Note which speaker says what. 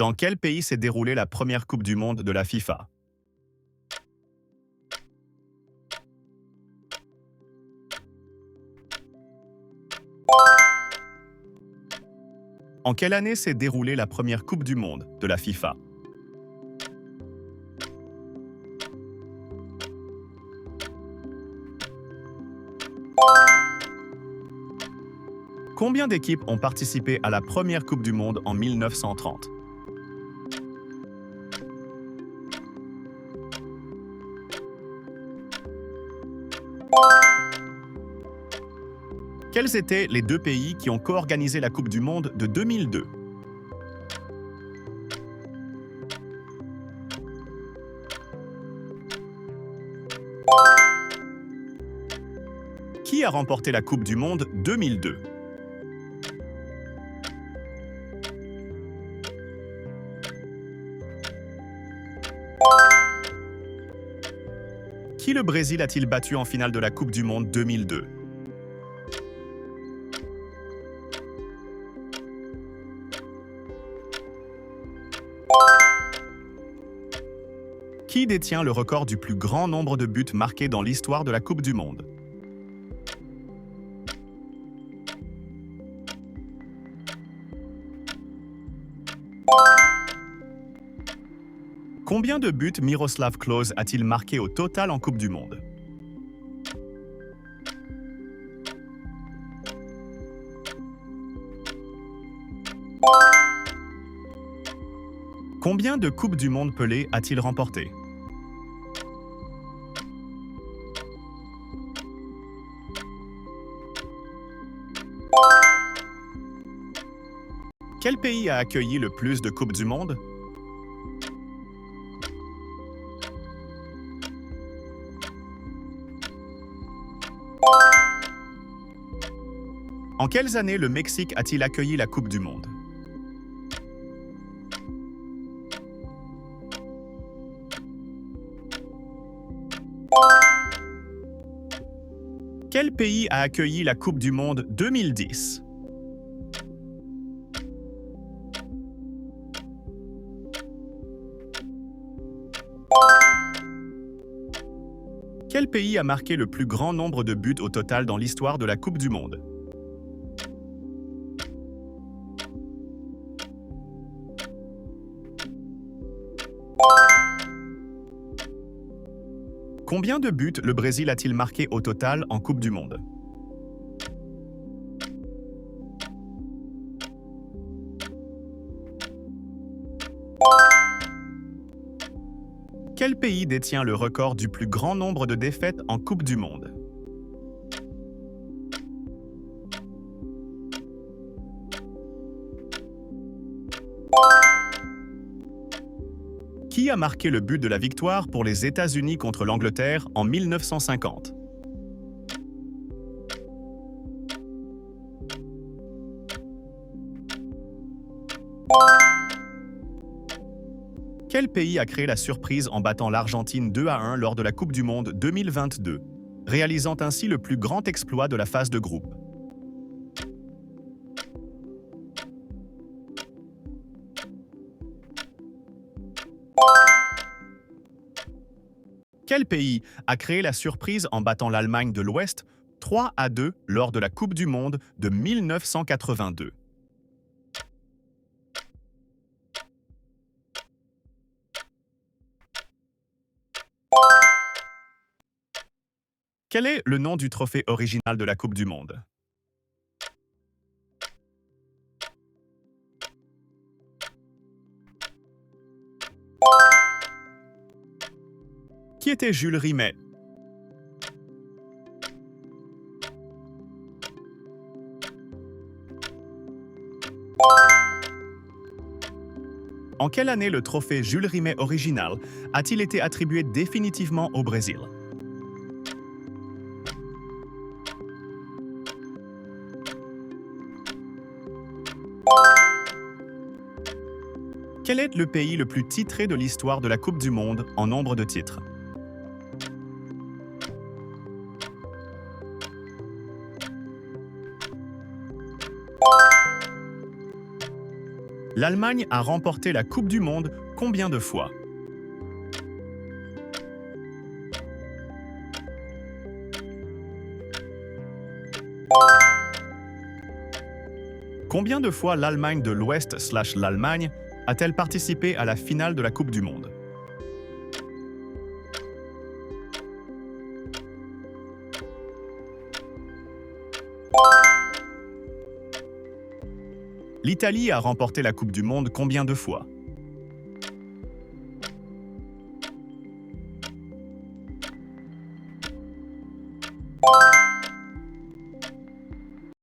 Speaker 1: Dans quel pays s'est déroulée la première Coupe du Monde de la FIFA? En quelle année s'est déroulée la première Coupe du Monde de la FIFA? Combien d'équipes ont participé à la première Coupe du Monde en 1930? Quels étaient les deux pays qui ont co-organisé la Coupe du Monde de 2002? Qui a remporté la Coupe du Monde 2002? Qui le Brésil a-t-il battu en finale de la Coupe du Monde 2002? Qui détient le record du plus grand nombre de buts marqués dans l'histoire de la Coupe du Monde? Combien de buts Miroslav Klose a-t-il marqué au total en Coupe du Monde? Combien de Coupes du Monde Pelé a-t-il remporté? Quel pays a accueilli le plus de Coupes du Monde? En quelles années le Mexique a-t-il accueilli la Coupe du Monde? Quel pays a accueilli la Coupe du Monde 2010? Quel pays a marqué le plus grand nombre de buts au total dans l'histoire de la Coupe du Monde? Combien de buts le Brésil a-t-il marqué au total en Coupe du Monde? Quel pays détient le record du plus grand nombre de défaites en Coupe du Monde? Qui a marqué le but de la victoire pour les États-Unis contre l'Angleterre en 1950? Quel pays a créé la surprise en battant l'Argentine 2-1 lors de la Coupe du Monde 2022, réalisant ainsi le plus grand exploit de la phase de groupe? Quel pays a créé la surprise en battant l'Allemagne de l'Ouest 3-2 lors de la Coupe du Monde de 1982? Quel est le nom du trophée original de la Coupe du Monde? Qui était Jules Rimet? En quelle année le trophée Jules Rimet original a-t-il été attribué définitivement au Brésil? Quel est le pays le plus titré de l'histoire de la Coupe du Monde en nombre de titres? L'Allemagne a remporté la Coupe du Monde combien de fois? Combien de fois l'Allemagne de l'Ouest/l'Allemagne a-t-elle participé à la finale de la Coupe du Monde? L'Italie a remporté la Coupe du Monde combien de fois?